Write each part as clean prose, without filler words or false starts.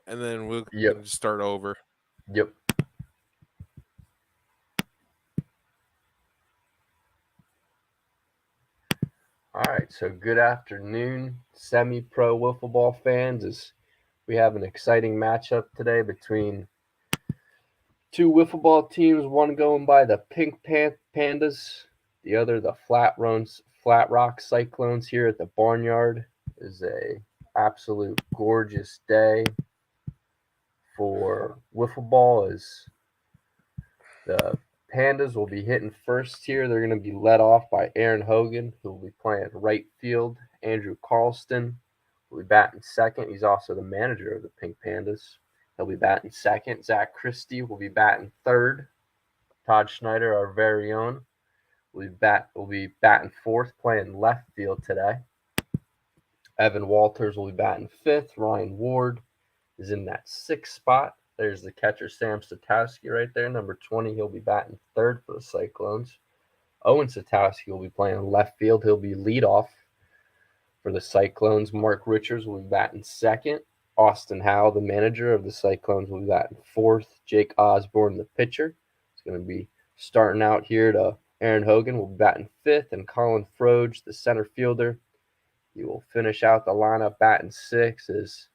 and then we Yep. can just start over. Yep. All right. So good afternoon, semi-pro wiffle ball fans. As we have an exciting matchup today between two wiffle ball teams. One going by the Pandas, the other the Flatrock Cyclones. Here at the barnyard is a absolute gorgeous day for wiffle ball. As the Pandas will be hitting first here. They're going to be led off by Aaron Hogan, who will be playing right field. Andrew Carlston will be batting second. He's also the manager of the Pink Pandas. He'll be batting second. Zach Christie will be batting third. Todd Schneider, our very own, will be batting fourth, playing left field today. Evan Walters will be batting fifth. Ryan Ward is in that sixth spot. There's the catcher, Sam Satowski, right there, number 20. He'll be batting third for the Cyclones. Owen Satowski will be playing left field. He'll be leadoff for the Cyclones. Mark Richards will be batting second. Austin Howe, the manager of the Cyclones, will be batting fourth. Jake Osborne, the pitcher, is going to be starting out here. To Aaron Hogan will be batting fifth, and Colin Froge, the center fielder, he will finish out the lineup batting sixth. His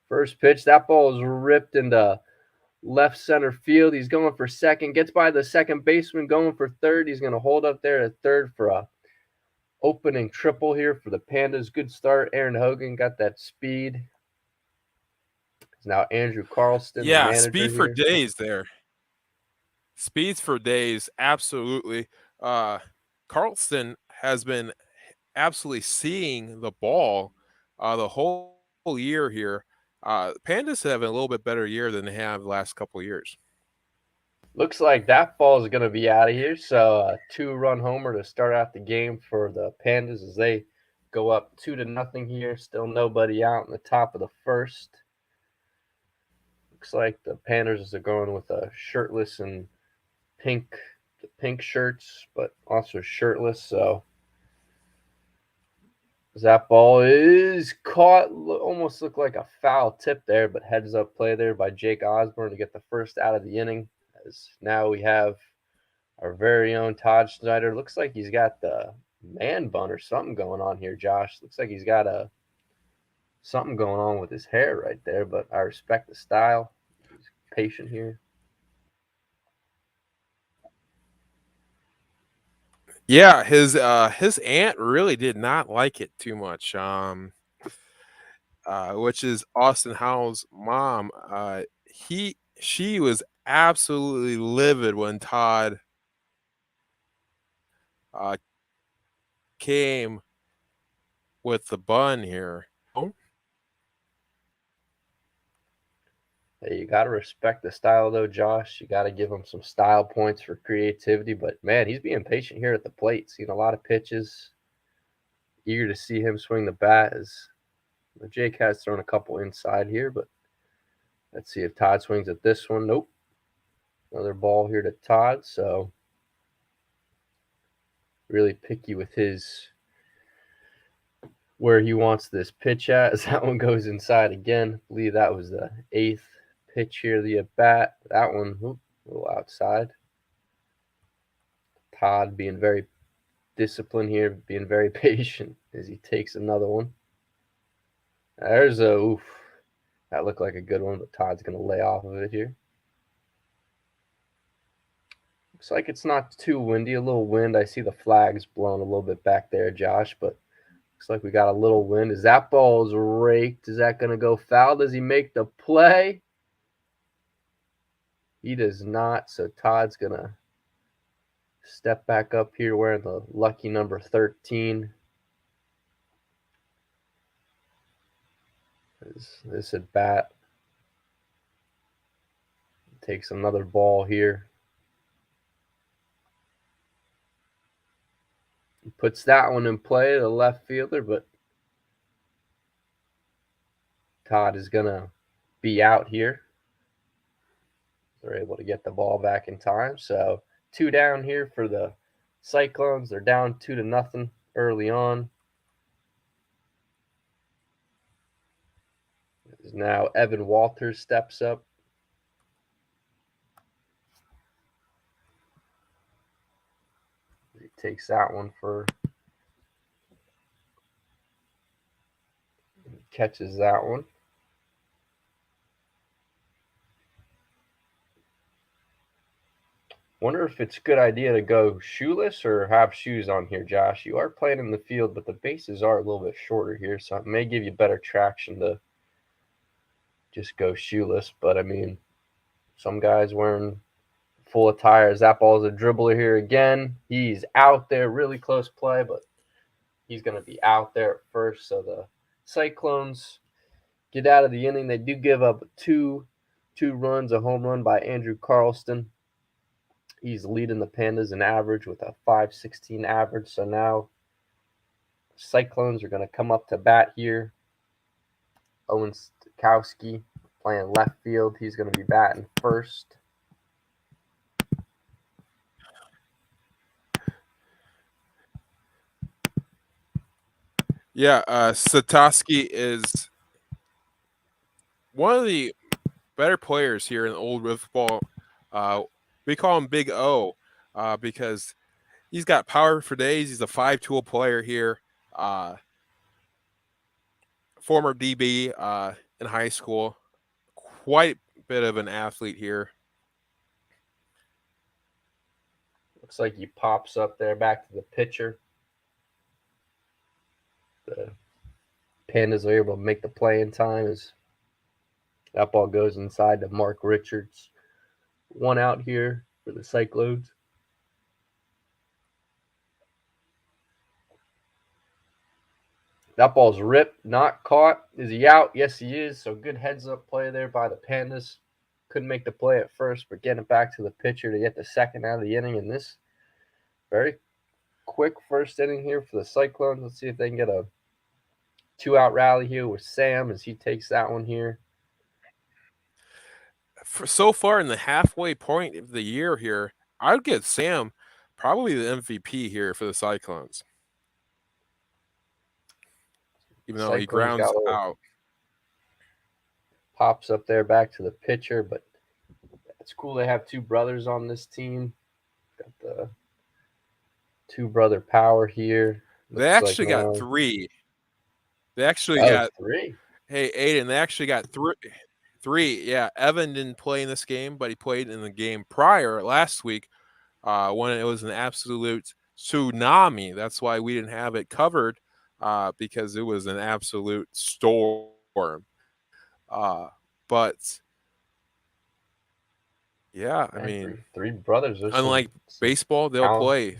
first pitch, that ball is ripped into left center field. He's going for second, gets by the second baseman, going for third. He's going to hold up there at third for a opening triple here for the Pandas. Good start. Aaron Hogan got that speed. It's now Andrew Carlston, the Yeah, manager speed for here. days there. Speeds for days, absolutely. Uh, Carlston has been absolutely seeing the ball the whole year here. Pandas have a little bit better year than they have the last couple of years. Looks like that ball is going to be out of here. So a two-run homer to start out the game for the Pandas as they go up 2-0 here. Still nobody out in the top of the first. Looks like the Panthers are going with a shirtless and pink shirts, but also shirtless. So that ball is caught. Almost looked like a foul tip there, but heads up play there by Jake Osborne to get the first out of the inning. As now we have our very own Todd Schneider. Looks like he's got the man bun or something going on here, Josh. Looks like he's got a something going on with his hair right there, but I respect the style. He's patient here. Yeah, his aunt really did not like it too much. Which is Austin Howell's mom. She was absolutely livid when Todd came with the bun here. Hey, you got to respect the style, though, Josh. You got to give him some style points for creativity. But, man, he's being patient here at the plate. Seen a lot of pitches. Eager to see him swing the bat. As Jake has thrown a couple inside here, but let's see if Todd swings at this one. Nope. Another ball here to Todd. So, really picky with his where he wants this pitch at as that one goes inside again. I believe that was the eighth pitch here, the at bat. That one, a little outside. Todd being very disciplined here, being very patient as he takes another one. There's a oof. That looked like a good one, but Todd's going to lay off of it here. Looks like it's not too windy. A little wind. I see the flags blowing a little bit back there, Josh, but looks like we got a little wind. Is that ball's raked? Is that going to go foul? Does he make the play? He does not. So Todd's going to step back up here wearing the lucky number 13. This at bat takes another ball here. He puts that one in play, the left fielder, but Todd is going to be out here. They're able to get the ball back in time. So 2 down here for the Cyclones. They're down 2-0 early on. As now Evan Walters steps up. He takes that one for, catches that one. Wonder if it's a good idea to go shoeless or have shoes on here, Josh. You are playing in the field, but the bases are a little bit shorter here, so it may give you better traction to just go shoeless. But I mean, some guys wearing full attire. That ball's a dribbler here again. He's out there, really close play, but he's going to be out there at first. So the Cyclones get out of the inning. They do give up two runs, a home run by Andrew Carlston. He's leading the Pandas in average with a 5.16 average. So now Cyclones are going to come up to bat here. Owen Stakowski playing left field. He's going to be batting first. Yeah, Satoshi is one of the better players here in old Riftball. We call him Big O because he's got power for days. He's a 5-tool player here. Former DB in high school. Quite a bit of an athlete here. Looks like he pops up there back to the pitcher. The Pandas are able to make the play in time as that ball goes inside to Mark Richards. One out here for the Cyclones. That ball's ripped, not caught. Is he out? Yes, he is. So good heads-up play there by the Pandas. Couldn't make the play at first, but getting it back to the pitcher to get the second out of the inning in this very quick first inning here for the Cyclones. Let's see if they can get a 2-out rally here with Sam as he takes that one here. So far in the halfway point of the year here, I would get Sam probably the MVP here for the Cyclones. Even though he grounds out. Pops up there back to the pitcher, but it's cool they have two brothers on this team. Got the two-brother power here. They actually got three. They actually got three. Hey, Aiden, they actually got three. Yeah, Evan didn't play in this game, but he played in the game prior last week when it was an absolute tsunami. That's why we didn't have it covered because it was an absolute storm. But yeah, I mean, three brothers. unlike baseball, they'll play.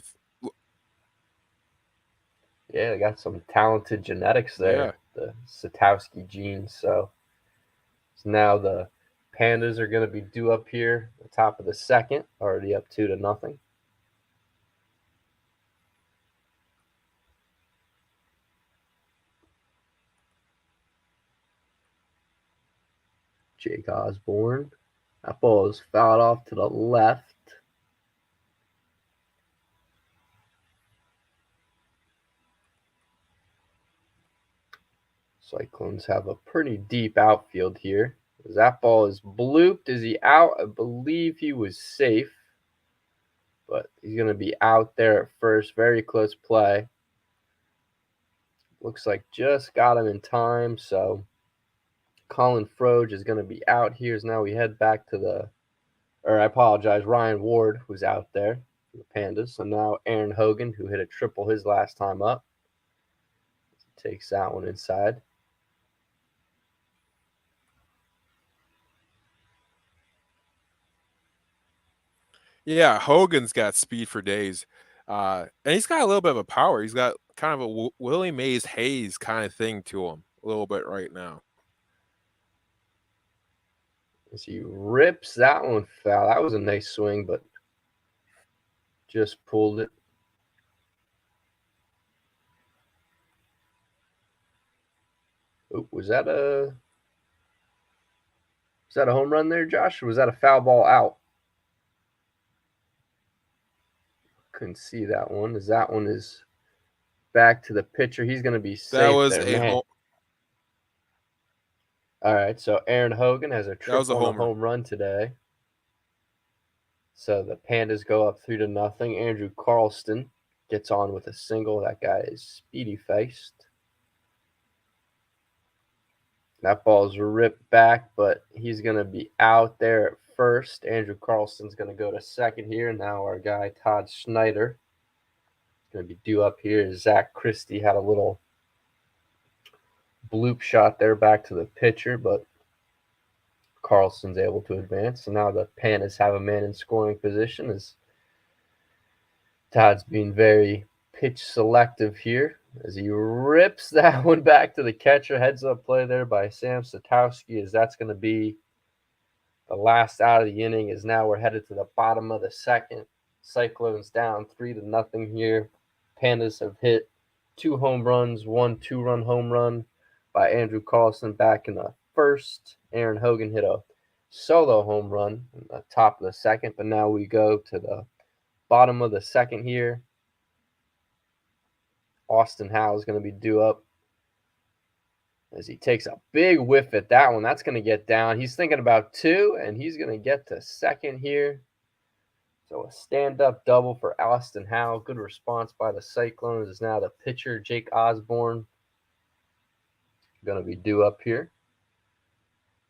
Yeah, they got some talented genetics there, the Satoshi genes. So now the Pandas are going to be due up here at the top of the second, already up 2-0. Jake Osborne. That ball is fouled off to the left. Cyclones have a pretty deep outfield here. That ball is blooped. Is he out? I believe he was safe. But he's going to be out there at first. Very close play. Looks like just got him in time. So Colin Froge is going to be out here. As now we head back to the, or I apologize, Ryan Ward was out there for the Pandas. So now Aaron Hogan, who hit a triple his last time up, takes that one inside. Yeah, Hogan's got speed for days. And he's got a little bit of a power. He's got kind of a Willie Mays Hayes kind of thing to him a little bit right now. As he rips that one foul. That was a nice swing, but just pulled it. Oh, was that a home run there, Josh? Or was that a foul ball out? Couldn't see that one. As that one is back to the pitcher. He's going to be safe. That was there, man. All right, so Aaron Hogan has a That was a triple and a homer. home run today. So the Pandas go up 3-0. Andrew Carlston gets on with a single. That guy is speedy faced. That ball's ripped back, but he's going to be out there at first. Andrew Carlston's going to go to second here. Now our guy Todd Schneider is going to be due up here. Zach Christie had a little bloop shot there back to the pitcher, but Carlson's able to advance. So now the Pandas have a man in scoring position as Todd's being very pitch selective here as he rips that one back to the catcher. Heads up play there by Sam Satowski, as that's going to be the last out of the inning. As now we're headed to the bottom of the second. Cyclones down 3-0 here. Pandas have hit 2 home runs, 1 2-run home run by Andrew Carlson back in the first. Aaron Hogan hit a solo home run in the top of the second, but now we go to the bottom of the second here. Austin Howe is going to be due up as he takes a big whiff at that one. That's going to get down. He's thinking about 2, and he's going to get to second here. So a stand-up double for Austin Howe. Good response by the Cyclones. Is now the pitcher, Jake Osborne, going to be due up here.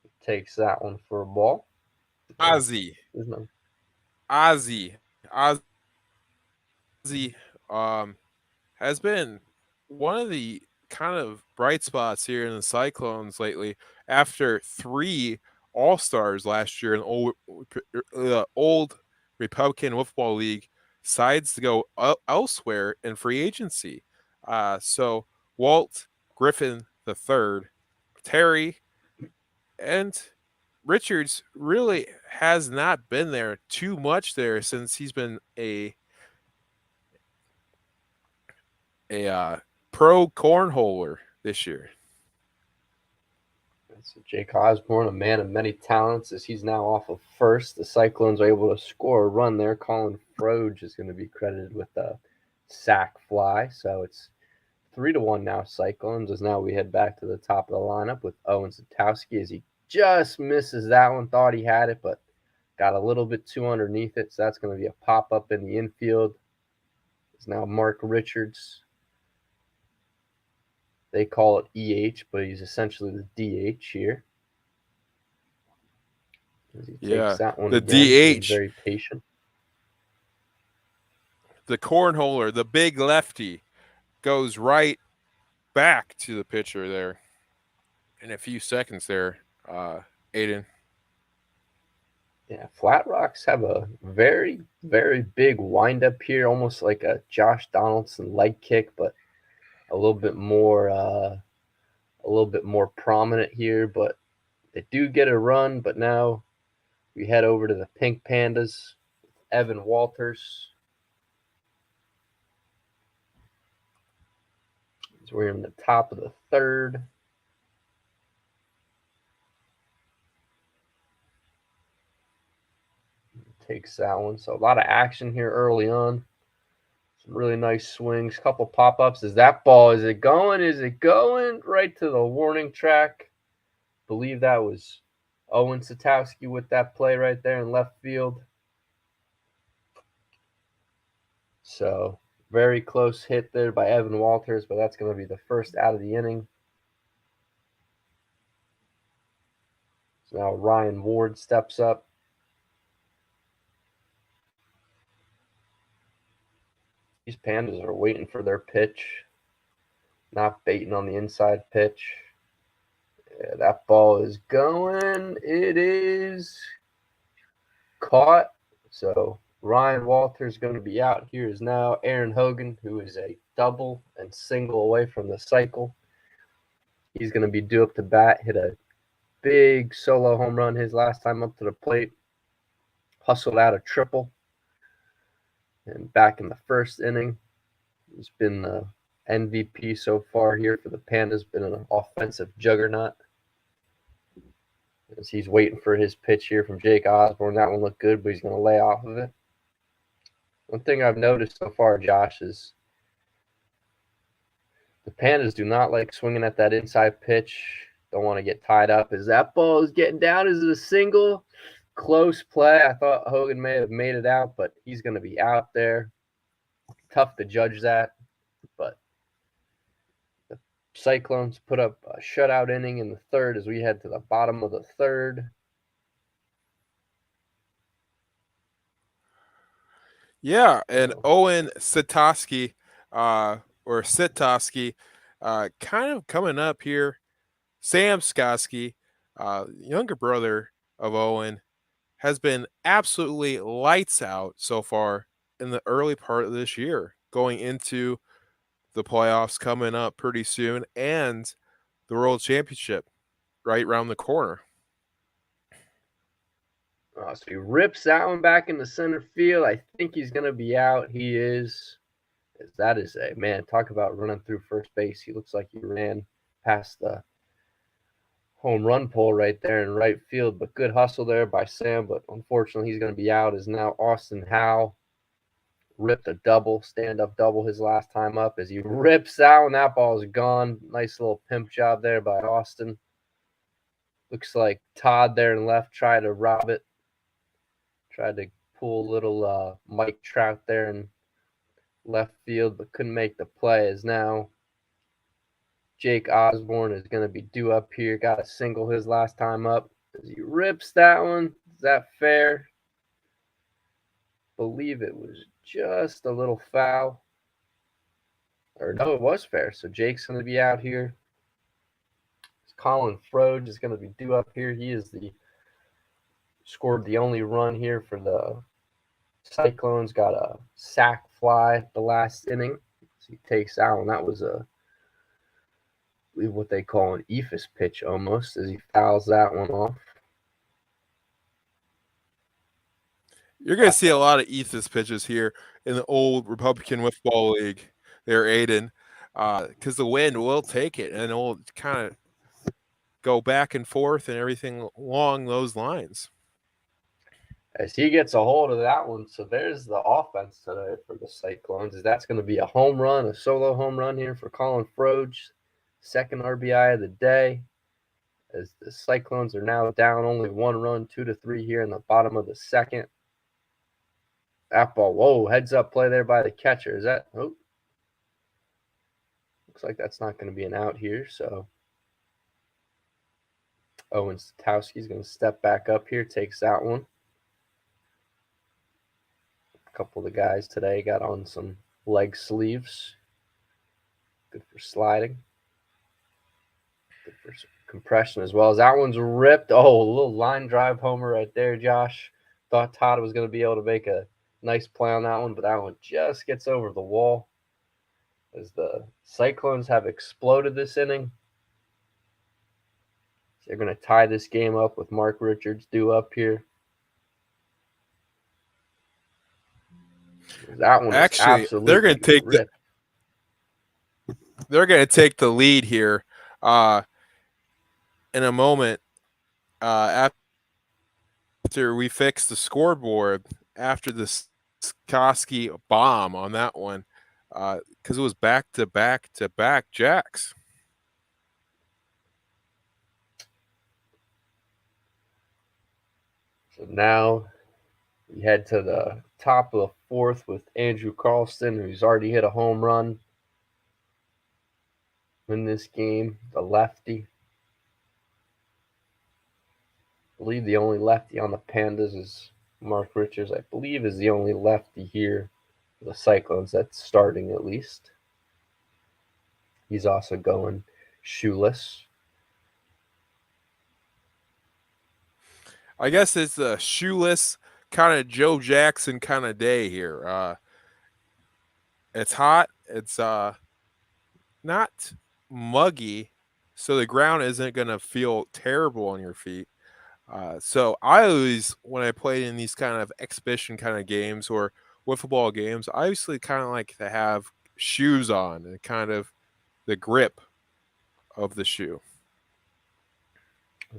He takes that one for a ball. Ozzy. No... Ozzy has been one of the kind of bright spots here in the Cyclones lately. After 3 All-Stars last year in the old Republican Football League, decides to go elsewhere in free agency. So Walt Griffin III, Terry, and Richards really has not been there too much there since he's been a pro cornholer this year. So Jake Osborne, a man of many talents, as he's now off of first. The Cyclones are able to score a run there. Colin Froge is going to be credited with a sac fly. So it's 3-1 now, Cyclones, as now we head back to the top of the lineup with Owen Satowski, as he just misses that one. Thought he had it, but got a little bit too underneath it. So that's going to be a pop-up in the infield. It's now Mark Richards. They call it EH, but he's essentially the DH here. As he takes that one the again, DH, very patient. The cornholer, the big lefty, goes right back to the pitcher there in a few seconds there, Aiden. Yeah, Flatrocks have a very, very big windup here, almost like a Josh Donaldson leg kick, but a little bit more prominent here. But they do get a run. But now we head over to the Pink Pandas, Evan Walters. So we're in the top of the third. Takes that one. So a lot of action here early on. Some really nice swings. Couple pop-ups. Is that ball? Is it going? Is it going? Right to the warning track. Believe that was Owen Satowski with that play right there in left field. So very close hit there by Evan Walters, but that's going to be the first out of the inning. So now Ryan Ward steps up. These Pandas are waiting for their pitch, not baiting on the inside pitch. Yeah, that ball is going. It is caught. So Ryan Walters going to be out. Here is now Aaron Hogan, who is a double and single away from the cycle. He's going to be due up to bat, hit a big solo home run his last time up to the plate. Hustled out a triple. And back in the first inning, he's been the MVP so far here for the Pandas, been an offensive juggernaut. As he's waiting for his pitch here from Jake Osborne. That one looked good, but he's going to lay off of it. One thing I've noticed so far, Josh, is the Pandas do not like swinging at that inside pitch. Don't want to get tied up. As that ball is getting down, is it a single? Close play. I thought Hogan may have made it out, but he's going to be out there. Tough to judge that, but the Cyclones put up a shutout inning in the third as we head to the bottom of the third. Yeah, and So, Owen Sitoski, or Sitoski, kind of coming up here. Sam Skoski, younger brother of Owen, has been absolutely lights out so far in the early part of this year, going into the playoffs coming up pretty soon and the World Championship right around the corner. so he rips that one back into center field. I think he's going to be out. He is. That is a man. Talk about running through first base. He looks like he ran past the home run pole right there in right field. But good hustle there by Sam. But unfortunately, he's going to be out. Is now Austin Howe. Ripped a double, stand up double his last time up. As he rips that one, that ball is gone. Nice little pimp job there by Austin. Looks like Todd there in left tried to rob it. Tried to pull a little Mike Trout there in left field, but couldn't make the play. As now Jake Osborne is going to be due up here. Got a single his last time up. As he rips that one. Is that fair? Believe it was just a little foul. Or no, it was fair. So Jake's going to be out here. Colin Froge is going to be due up here. He is scored the only run here for the Cyclones. Got a sac fly the last inning. So he takes out, and that was I believe what they call an ephus pitch almost, as he fouls that one off. You're going to see a lot of ethos pitches here in the old Republican Football League there, Aiden, because the wind will take it and it will kind of go back and forth and everything along those lines. As he gets a hold of that one, so there's the offense today for the Cyclones. That's going to be a home run, a solo home run here for Colin Froge, second RBI of the day. As the Cyclones are now down only one run, 2-3 here in the bottom of the second. That ball, whoa, heads up play there by the catcher. Is that, oh, looks like that's not going to be an out here. So Owen Statowski's going to step back up here, takes that one. A couple of the guys today got on some leg sleeves. Good for sliding. Good for compression as well. As that one's ripped. Oh, a little line drive homer right there, Josh. Thought Todd was going to be able to make a nice play on that one, but that one just gets over the wall. As the Cyclones have exploded this inning. So they're going to tie this game up with Mark Richards due up here. That one actually is absolutely they're going to take ripped. They're going to take the lead here in a moment after we fix the scoreboard after the Skoski bomb on that one, because it was back to back to back jacks. So now we head to the top of the fourth with Andrew Carlston, who's already hit a home run in this game, the lefty. I believe the only lefty on the Pandas is Mark Richards. I believe is the only lefty here for the Cyclones that's starting at least. He's also going shoeless. I guess it's a shoeless kind of Joe Jackson kind of day here. It's hot. It's not muggy, so the ground isn't going to feel terrible on your feet. So I always, when I played in these kind of exhibition kind of games or wiffle ball games, I usually kind of like to have shoes on and kind of the grip of the shoe.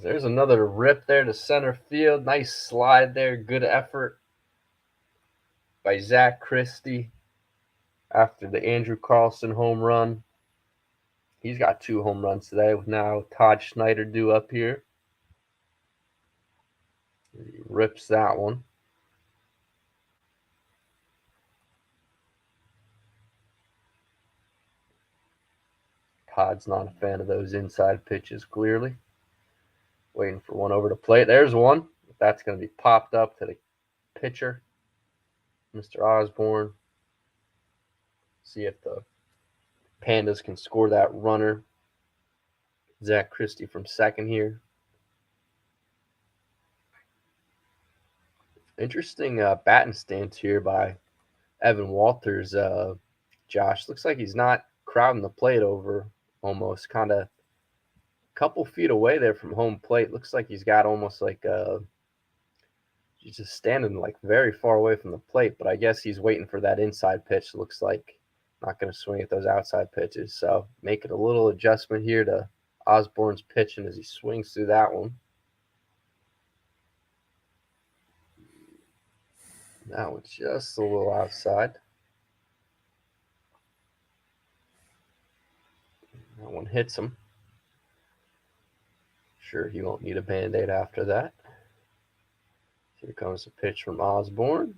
There's another rip there to center field. Nice slide there. Good effort by Zach Christie after the Andrew Carlson home run. He's got 2 home runs today. With now Todd Schneider due up here. He rips that one. Todd's not a fan of those inside pitches, clearly. Waiting for one over the plate. There's one. That's going to be popped up to the pitcher, Mr. Osborne. See if the Pandas can score that runner. Zach Christie from second here. Interesting batting stance here by Evan Walters. Josh, looks like he's not crowding the plate over, almost kind of a couple feet away there from home plate. Looks like he's got almost like he's just standing like very far away from the plate, but I guess he's waiting for that inside pitch. Looks like not going to swing at those outside pitches. So making a little adjustment here to Osborne's pitching as he swings through that one. That one's just a little outside. That one hits him. Sure, he won't need a Band-Aid after that. Here comes a pitch from Osborne.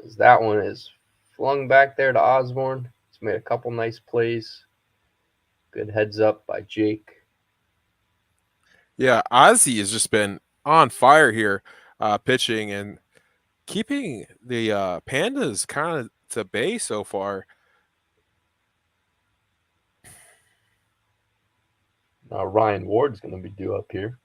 As that one is flung back there to Osborne. He's made a couple nice plays. Good heads up by Jake. Yeah, Ozzy has just been on fire here, pitching and keeping the Pandas kind of to bay so far. Now Ryan Ward's going to be due up here.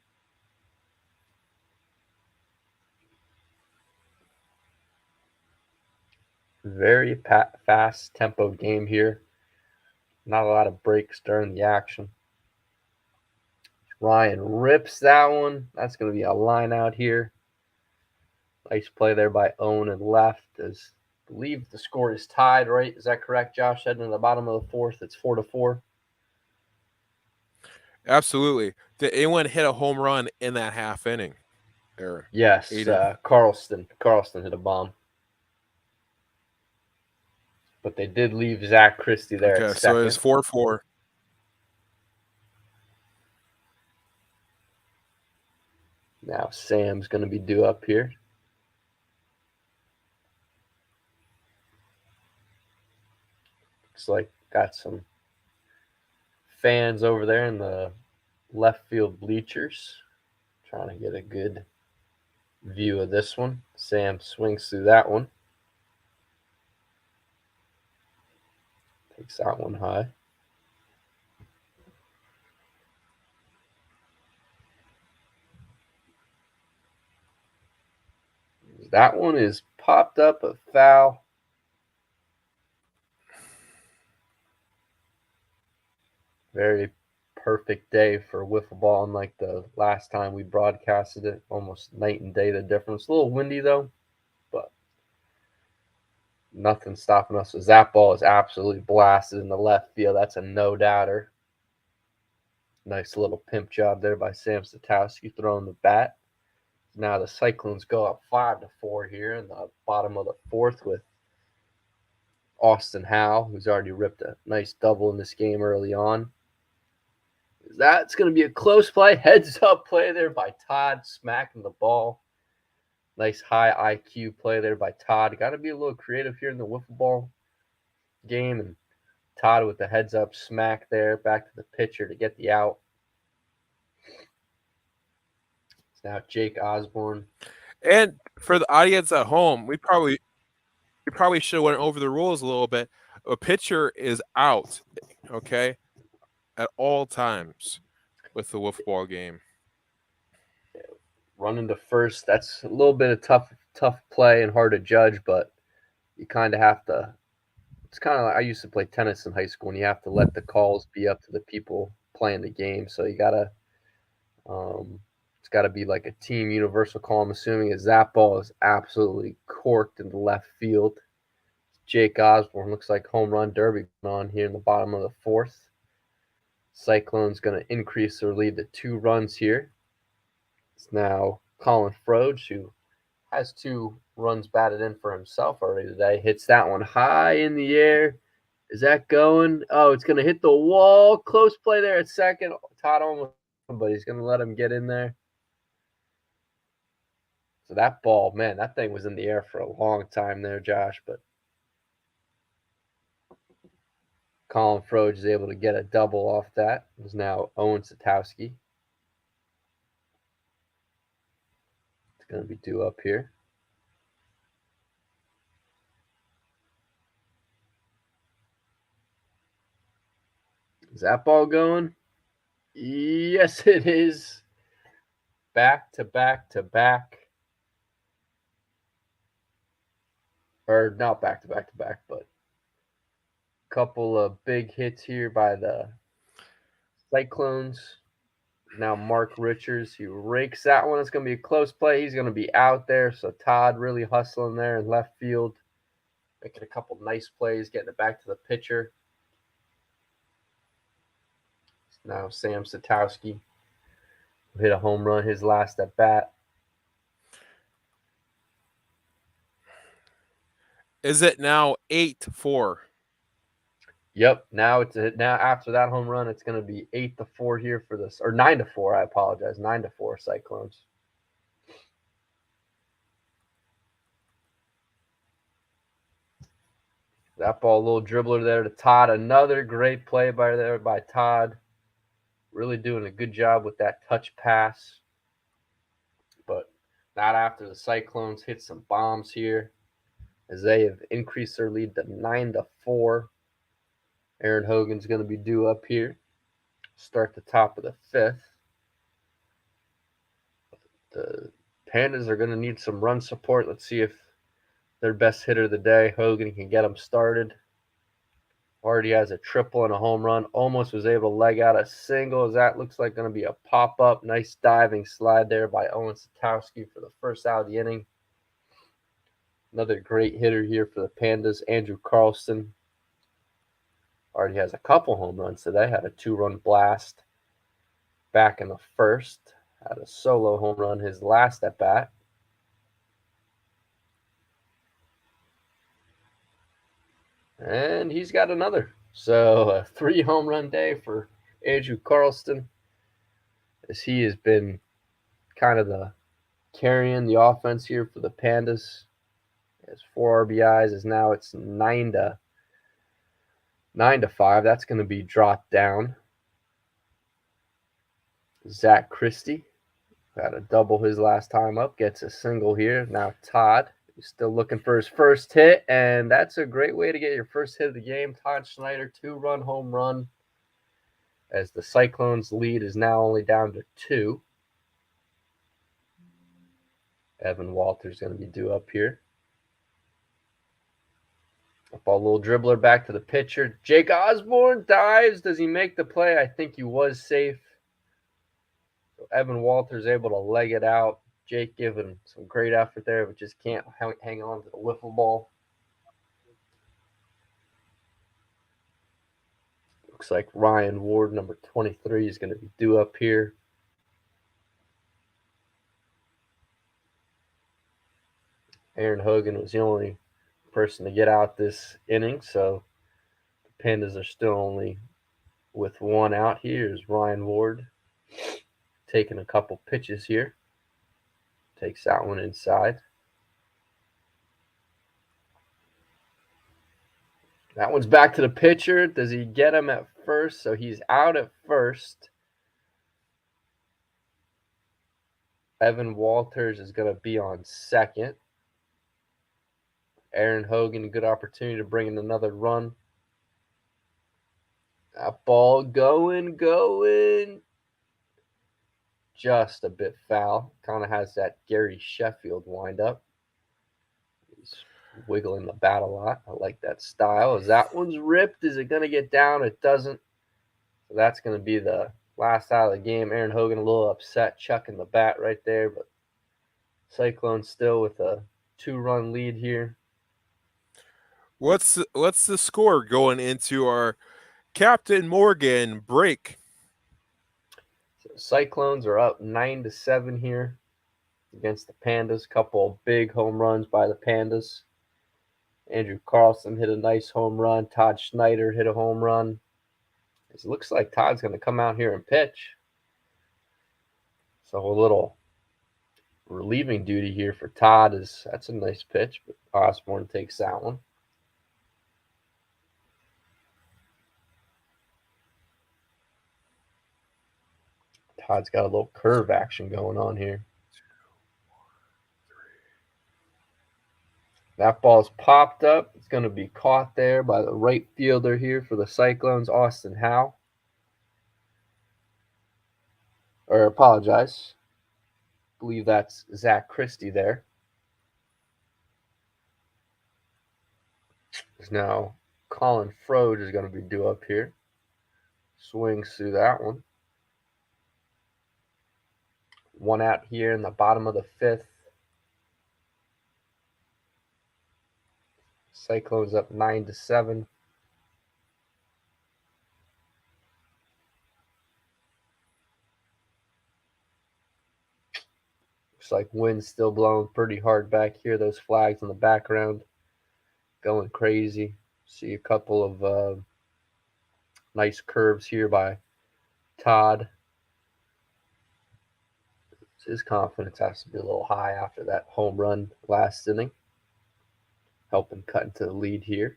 Very fast tempo game here. Not a lot of breaks during the action. Ryan rips that one. That's going to be a line out here. Nice play there by Owen and left. As I believe the score is tied, right? Is that correct, Josh? Heading to the bottom of the fourth, it's 4-4. Absolutely. Did anyone hit a home run in that half inning? There, Yes, Aiden. Carlston hit a bomb. But they did leave Zach Christie there Okay, at so second. it's 4-4. Now Sam's going to be due up here. Looks like got some fans over there in the left field bleachers. Trying to get a good view of this one. Sam swings through that one. Takes that one high. That one is popped up a foul. Very perfect day for wiffle ball, unlike the last time we broadcasted it. Almost night and day the difference. A little windy though, but nothing stopping us. As that ball is absolutely blasted in the left field. That's a no doubter. Nice little pimp job there by Sam Satowski throwing the bat. Now the Cyclones go up 5-4 here in the bottom of the fourth with Austin Howe, who's already ripped a nice double in this game early on. That's going to be a close play. Heads up play there by Todd, smacking the ball. Nice high IQ play there by Todd. Got to be a little creative here in the wiffle ball game. And Todd with the heads up smack there, back to the pitcher to get the out. It's now Jake Osborne. And for the audience at home, we probably should have went over the rules a little bit. A pitcher is out, okay, at all times with the wiffle ball game. Running to first, that's a little bit of tough play and hard to judge, but you kind of have to. It's kind of like I used to play tennis in high school, and you have to let the calls be up to the people playing the game. So you gotta, it's got to be like a team universal call. I'm assuming as that ball is absolutely corked in the left field. Jake Osborne looks like home run derby going on here in the bottom of the fourth. Cyclones going to increase their lead to 2 runs here. It's now Colin Froge, who has 2 runs batted in for himself already today. Hits that one high in the air. Is that going? Oh, it's going to hit the wall. Close play there at second. Todd almost, but he's going to let him get in there. So that ball, man, that thing was in the air for a long time there, Josh. But Colin Froge is able to get a double off that. It was now Owen Satowski. It's going to be due up here. Is that ball going? Yes, it is. Back to back to back. Or not back to back to back, but a couple of big hits here by the Cyclones. Now Mark Richards, he rakes that one. It's going to be a close play. He's going to be out there. So Todd really hustling there in left field. Making a couple nice plays, getting it back to the pitcher. Now Sam Satowski hit a home run his last at bat. Is it now 8-4? Yep. Now after that home run, it's going to be 8-4 here for this, or 9-4. I apologize, 9-4 Cyclones. That ball, a little dribbler there to Todd. Another great play by Todd. Really doing a good job with that touch pass. But not after the Cyclones hit some bombs here, as they have increased their lead to 9-4. Aaron Hogan's going to be due up here. Start the top of the fifth. The Pandas are going to need some run support. Let's see if their best hitter of the day, Hogan, can get them started. Already has a triple and a home run. Almost was able to leg out a single, as that looks like going to be a pop-up. Nice diving slide there by Owen Satowski for the first out of the inning. Another great hitter here for the Pandas, Andrew Carlson. Already has a couple home runs today. Had a 2-run blast back in the first. Had a solo home run his last at bat. And he's got another. So a 3 home run day for Andrew Carlson, as he has been kind of the carrying the offense here for the Pandas. He has 4 RBIs, as now it's 9-5. That's going to be dropped down. Zach Christie got a double his last time up, gets a single here. Now Todd, he's still looking for his first hit, and that's a great way to get your first hit of the game. Todd Schneider, 2-run home run, as the Cyclones lead is now only down to 2. Evan Walters going to be due up here. Up a little dribbler back to the pitcher. Jake Osborne dives. Does he make the play? I think he was safe. So Evan Walters able to leg it out. Jake giving some great effort there, but just can't hang on to the wiffle ball. Looks like Ryan Ward, number 23, is going to be due up here. Aaron Hogan was the only person to get out this inning, so the Pandas are still only with 1 out. Here's Ryan Ward taking a couple pitches here. Takes that one inside. That one's back to the pitcher. Does he get him at first? So he's out at first. Evan Walters is going to be on second. Aaron Hogan, good opportunity to bring in another run. That ball going. Just a bit foul. Kind of has that Gary Sheffield windup. He's wiggling the bat a lot. I like that style. As that one's ripped, is it going to get down? It doesn't. So that's going to be the last out of the game. Aaron Hogan a little upset, chucking the bat right there, but Cyclones still with a 2-run lead here. What's the score going into our Captain Morgan break? So Cyclones are up 9-7 here against the Pandas. Couple of big home runs by the Pandas. Andrew Carlson hit a nice home run. Todd Schneider hit a home run. It looks like Todd's going to come out here and pitch. So a little relieving duty here for Todd is that's a nice pitch, but Osborne takes that one. Todd's got a little curve action going on here. That ball's popped up. It's going to be caught there by the right fielder here for the Cyclones, Austin Howe. Or apologize. I believe that's Zach Christie there. Now Colin Froge is going to be due up here. Swings through that one. One out here in the bottom of the fifth. Cyclones up 9-7. Looks like wind's still blowing pretty hard back here. Those flags in the background going crazy. See a couple of nice curves here by Todd. His confidence has to be a little high after that home run last inning. Helping cut into the lead here.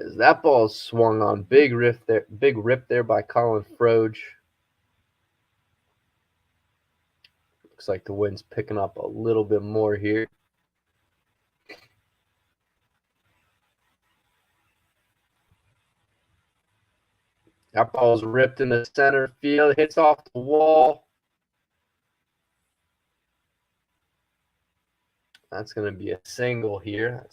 As that ball is swung on, big rip there by Colin Froge. Looks like the wind's picking up a little bit more here. That ball's ripped into center field, hits off the wall. That's going to be a single here.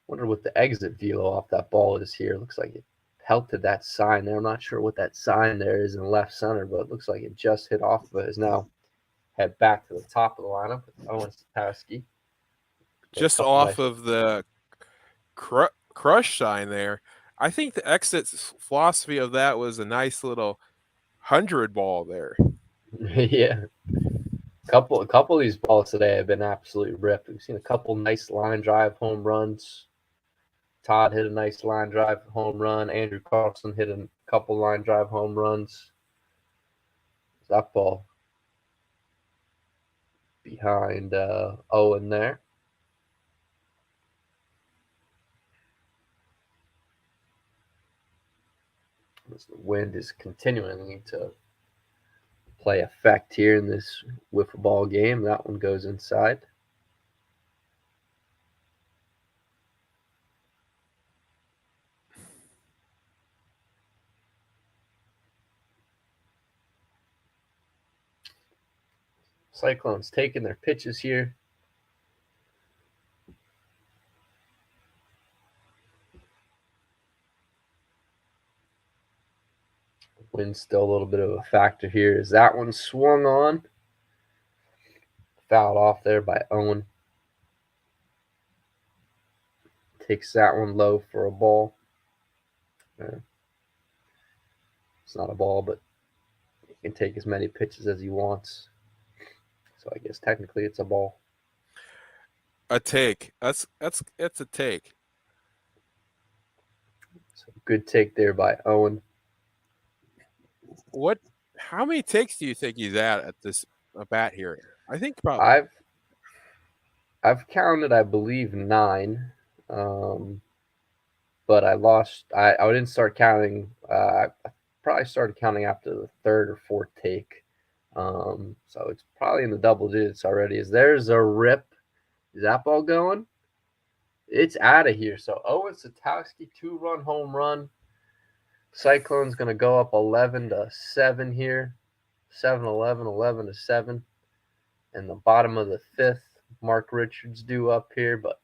Wonder what the exit velo off that ball is here. Looks like it pelted that sign there. I'm not sure what that sign there is in left center, but it looks like it just hit off of it. Is now head back to the top of the lineup with Owen Stapowski. Just off of the crush sign there. I think the exit philosophy of that was a nice little 100 ball there. Yeah. A couple of these balls today have been absolutely ripped. We've seen a couple nice line drive home runs. Todd hit a nice line drive home run. Andrew Carlson hit a couple line drive home runs. That ball behind Owen there. As the wind is continuing to play effect here in this wiffle ball game. That one goes inside. Cyclones taking their pitches here. Wind's still a little bit of a factor here. Is that one swung on? Fouled off there by Owen. Takes that one low for a ball. It's not a ball, but he can take as many pitches as he wants. So I guess technically it's a ball. A take. That's a take. So good take there by Owen. How many takes do you think he's at this bat here? I think probably I've counted, I believe, 9. But I lost. I didn't start counting. I probably started counting after the third or fourth take. So it's probably in the double digits already. There's a rip. Is that ball going? It's out of here. So Owen Stapowski, 2-run home run. Cyclone's going to go up 11-7 here. 7-11, 11-7. And the bottom of the fifth, Mark Richards due up here, but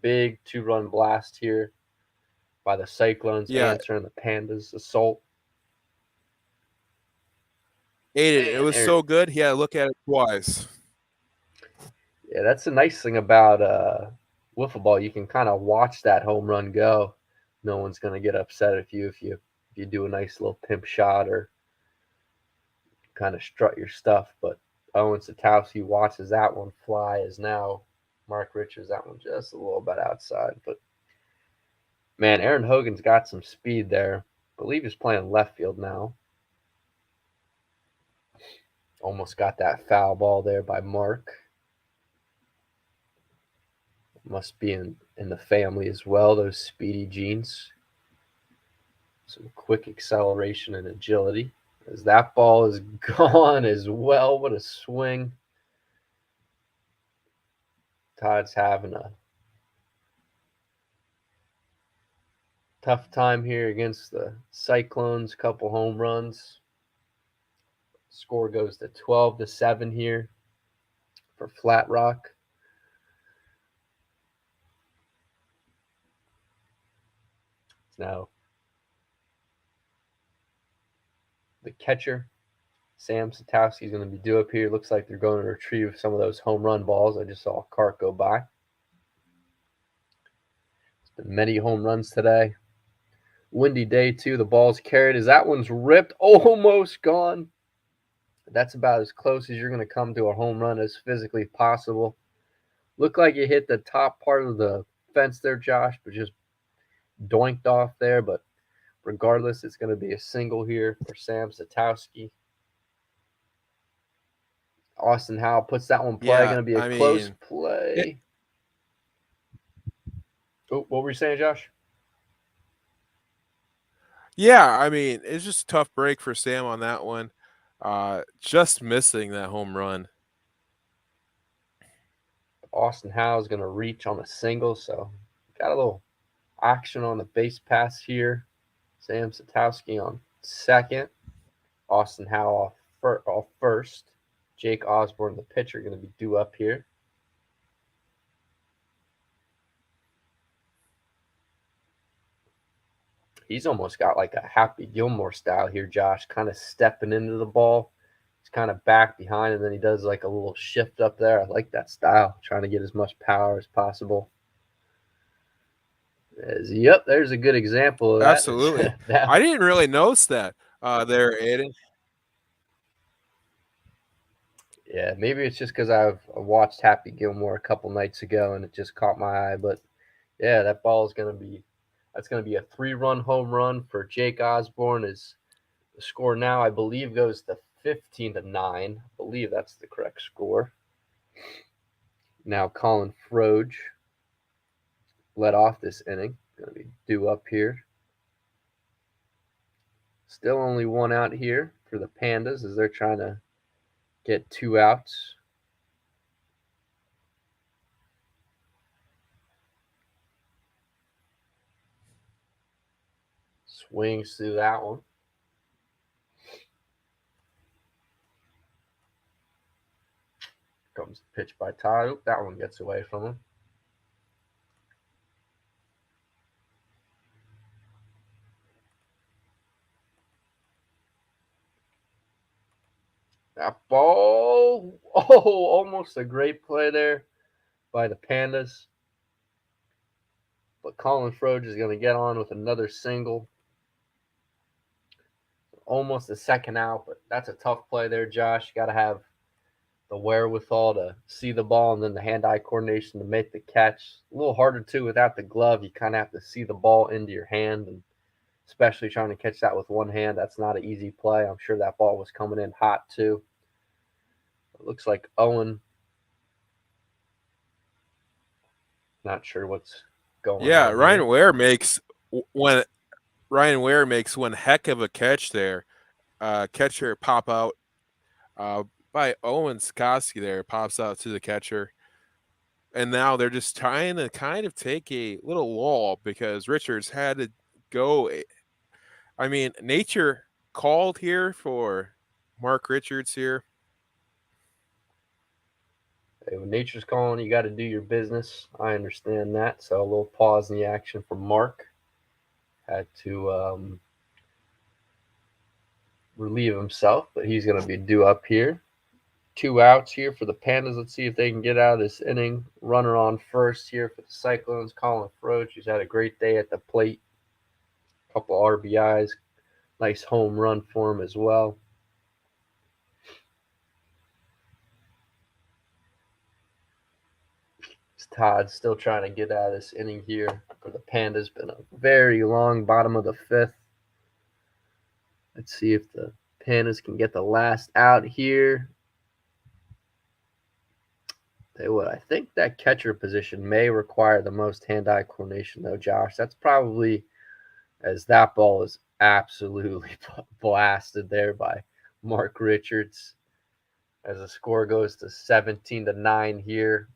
big 2-run blast here by the Cyclones answering the Pandas' assault. It was so good, he had to look at it twice. Yeah, that's the nice thing about wiffle ball. You can kind of watch that home run go. No one's going to get upset if you do a nice little pimp shot or kind of strut your stuff. But Owen Stapowski watches that one fly as now Mark Richards, that one just a little bit outside. But man, Aaron Hogan's got some speed there. I believe he's playing left field now. Almost got that foul ball there by Mark. Must be in the family as well, those speedy genes. Some quick acceleration and agility. As that ball is gone as well. What a swing. Todd's having a tough time here against the Cyclones. Couple home runs. Score goes to 12-7 here for Flatrock. Now the catcher, Sam Satowski, is going to be due up here. Looks like they're going to retrieve some of those home run balls. I just saw a cart go by. It's been many home runs today. Windy day too. The ball's carried as that one's ripped, almost gone. That's about as close as you're going to come to a home run as physically possible. Looked like you hit the top part of the fence there, Josh, but just doinked off there. But regardless, it's going to be a single here for Sam Satowski. Austin Howell puts that one play. Yeah, Going to be a I close mean, play. Oh, what were you saying, Josh? yeah, I mean, it's just a tough break for Sam on that one. Just missing that home run. Austin Howell's going to reach on a single, so got a little action on the base pass here. Sam Satowski on second. Austin Howell off first. Jake Osborne, the pitcher, going to be due up here. He's almost got like a Happy Gilmore style here, Josh, kind of stepping into the ball. He's kind of back behind, and then he does like a little shift up there. I like that style, trying to get as much power as possible. Yep, there's a good example of Absolutely. that. I didn't really notice that there, Aiden. Yeah, maybe it's just because I've watched Happy Gilmore a couple nights ago, and it just caught my eye. But yeah, that ball is that's gonna be a 3-run home run for Jake Osborne. Is the score now, I believe, goes to 15-9. I believe that's the correct score. Now Colin Froge led off this inning. Going to be due up here. Still only one out here for the Pandas as they're trying to get 2 outs. Swings through that one. Comes the pitch by Todd. Oop, that one gets away from him. That ball, almost a great play there by the Pandas. But Colin Froge is going to get on with another single. Almost a second out, but that's a tough play there, Josh. You got to have the wherewithal to see the ball and then the hand-eye coordination to make the catch. A little harder, too, without the glove. You kind of have to see the ball into your hand, and especially trying to catch that with one hand, that's not an easy play. I'm sure that ball was coming in hot, too. It looks like Owen. Not sure what's going Yeah, on here. Ryan Ware makes one heck of a catch there. Catcher pop out by Owen Skoski there, pops out to the catcher. And now they're just trying to kind of take a little lull because Richards had to go. I mean, nature called here for Mark Richards here. Hey, when nature's calling, you got to do your business. I understand that. So a little pause in the action for Mark. Had to relieve himself, but he's going to be due up here. 2 outs here for the Pandas. Let's see if they can get out of this inning. Runner on first here for the Cyclones. Colin Froge, who's had a great day at the plate. Couple RBIs. Nice home run for him as well. Todd still trying to get out of this inning here for the Pandas. Been a very long bottom of the fifth. Let's see if the Pandas can get the last out here. I think that catcher position may require the most hand-eye coordination, though, Josh. That's probably, as that ball is absolutely blasted there by Mark Richards. As the score goes to 17-9 here,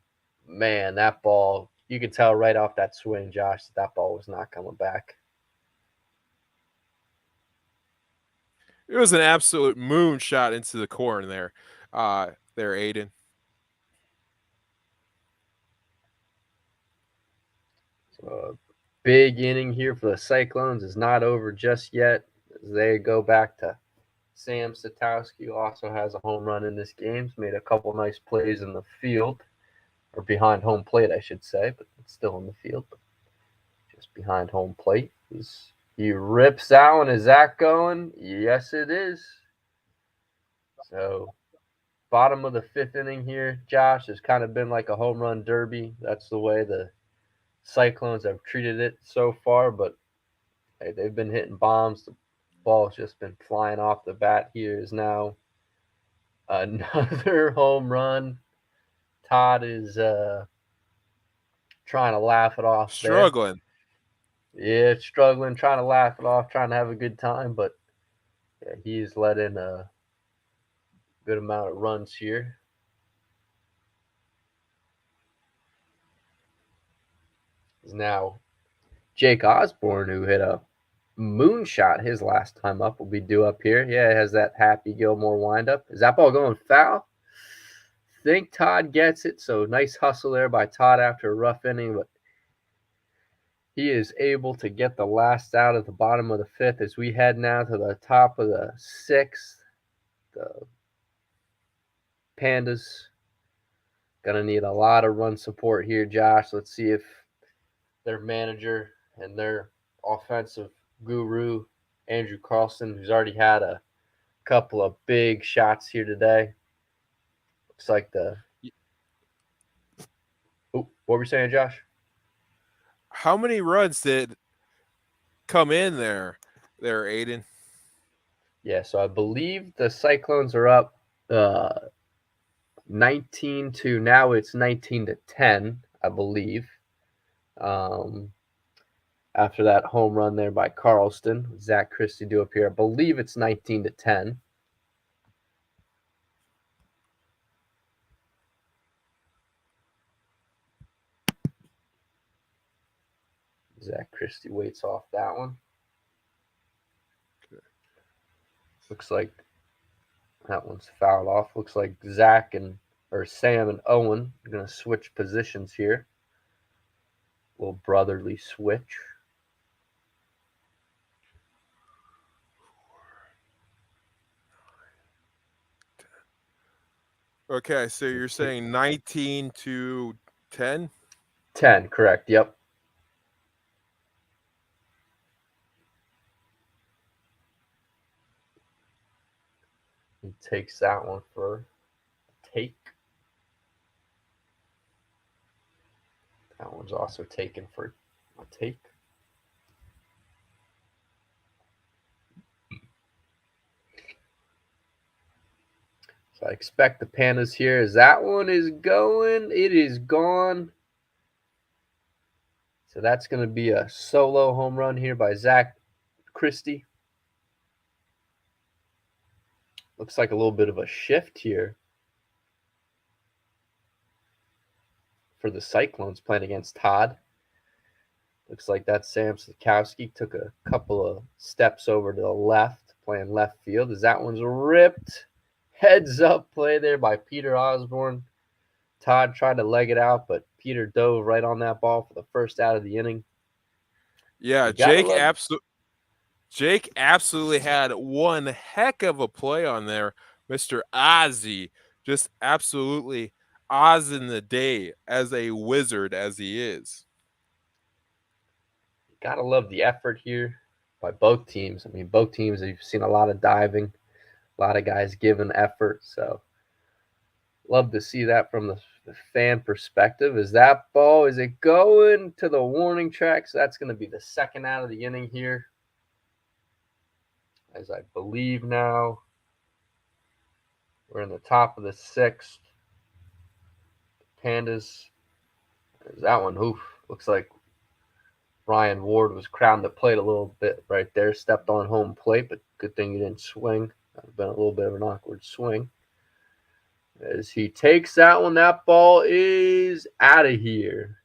man, that ball, you could tell right off that swing, Josh, that ball was not coming back. It was an absolute moonshot into the corner there, Aiden. So, big inning here for the Cyclones is not over just yet as they go back to Sam Satowski, who also has a home run in this game. He's made a couple nice plays in the field, or behind home plate, I should say, but it's still in the field, but just behind home plate. He rips that one. Is that going? Yes, it is. So, bottom of the fifth inning here, Josh, has kind of been like a home run derby. That's the way the Cyclones have treated it so far, but hey, they've been hitting bombs. The ball's just been flying off the bat. Here is now another home run. Todd is trying to laugh it off there. Struggling. Yeah, struggling, trying to laugh it off, trying to have a good time, but yeah, he's let in a good amount of runs here. Is now Jake Osborne, who hit a moonshot his last time up, will be due up here. Yeah, it has that Happy Gilmore windup. Is that ball going foul? Think Todd gets it. So nice hustle there by Todd after a rough inning, but he is able to get the last out at the bottom of the fifth as we head now to the top of the sixth. The Pandas gonna need a lot of run support here, Josh. Let's see if their manager and their offensive guru, Andrew Carlson, who's already had a couple of big shots here today. Looks like what were you saying, Josh? How many runs did come in there, Aiden? Yeah, so I believe the Cyclones are up 19 to now it's 19-10, I believe. After that home run there by Carlston, Zach Christie due up here. I believe it's 19-10. Zach Christie waits off that one. Looks like that one's fouled off. Looks like Sam and Owen are going to switch positions here. Little brotherly switch. Okay, so you're saying 19-10? 10, correct. Yep. He takes that one for a take. That one's also taken for a take. So I expect the Pandas here as that one is going. It is gone. So that's going to be a solo home run here by Zach Christie. Looks like a little bit of a shift here for the Cyclones playing against Todd. Looks like that Sam Sikowski took a couple of steps over to the left, playing left field. As that one's ripped. Heads up play there by Peter Osborne. Todd tried to leg it out, but Peter dove right on that ball for the first out of the inning. Yeah, Jake absolutely had one heck of a play on there. Mr. Ozzy just absolutely Oz in the day as a wizard as he is. Gotta love the effort here by both teams. I mean, both teams, you've seen a lot of diving, a lot of guys giving effort. So love to see that from the the fan perspective. Is that ball, is it going to the warning track? So that's going to be the second out of the inning here. As I believe now, we're in the top of the sixth. Pandas, that one, oof, looks like Ryan Ward was crowding the plate a little bit right there, stepped on home plate, but good thing he didn't swing. That would have been a little bit of an awkward swing. As he takes that one, that ball is out of here.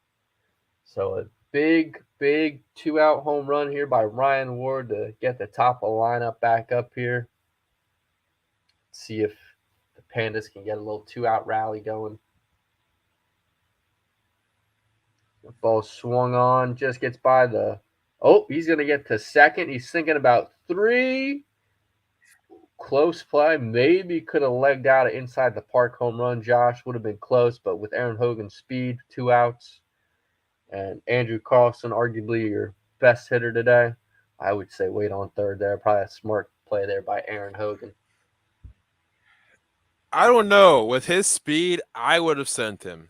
So a big 2-out home run here by Ryan Ward to get the top of the lineup back up here. See if the Pandas can get a little 2-out rally going. The ball swung on, just gets by the. Oh, he's going to get to second. He's thinking about 3. Close play. Maybe could have legged out an inside the park home run. Josh would have been close, but with Aaron Hogan's speed, 2 outs. And Andrew Carlson, arguably your best hitter today, I would say wait on third there. Probably a smart play there by Aaron Hogan. I don't know. With his speed, I would have sent him.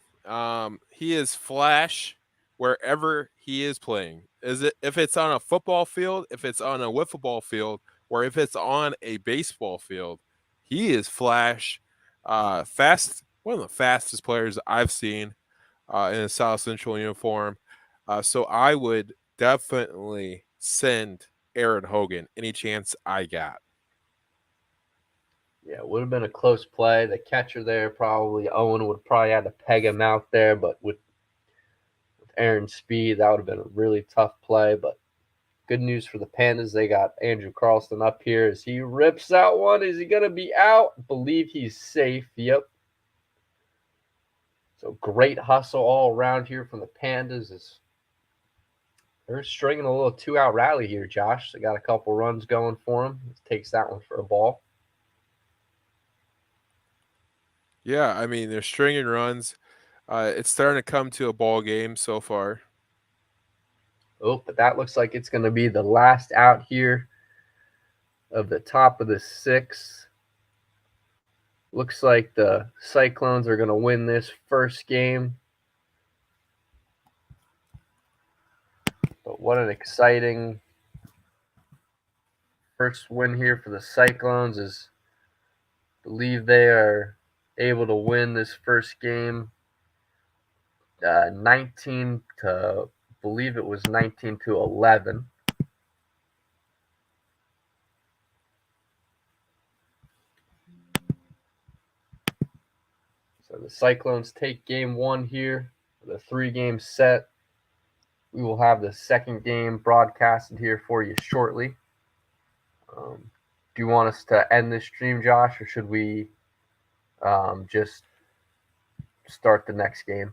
He is flash wherever he is playing. Is it if it's on a football field, if it's on a wiffle ball field, or if it's on a baseball field, he is flash. Fast, one of the fastest players I've seen in a South Central uniform. So I would definitely send Aaron Hogan any chance I got. Yeah, it would have been a close play. The catcher there, probably Owen, would probably had to peg him out there, but with Aaron's speed, that would have been a really tough play. But good news for the Pandas. They got Andrew Carlson up here as he rips that one. Is he going to be out? I believe he's safe. Yep. So great hustle all around here from the Pandas. They're stringing a little 2-out rally here, Josh. They got a couple runs going for them. Takes that one for a ball. Yeah, I mean they're stringing runs. It's starting to come to a ball game so far. Oh, but that looks like it's going to be the last out here of the top of the sixth. Looks like the Cyclones are going to win this first game. But what an exciting first win here for the Cyclones. Is I believe they are able to win this first game 19 to, I believe it was 19 to 11. So the Cyclones take game 1 here, the 3-game set. We will have the second game broadcasted here for you shortly. Do you want us to end this stream, Josh, or should we just start the next game?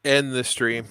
End the stream.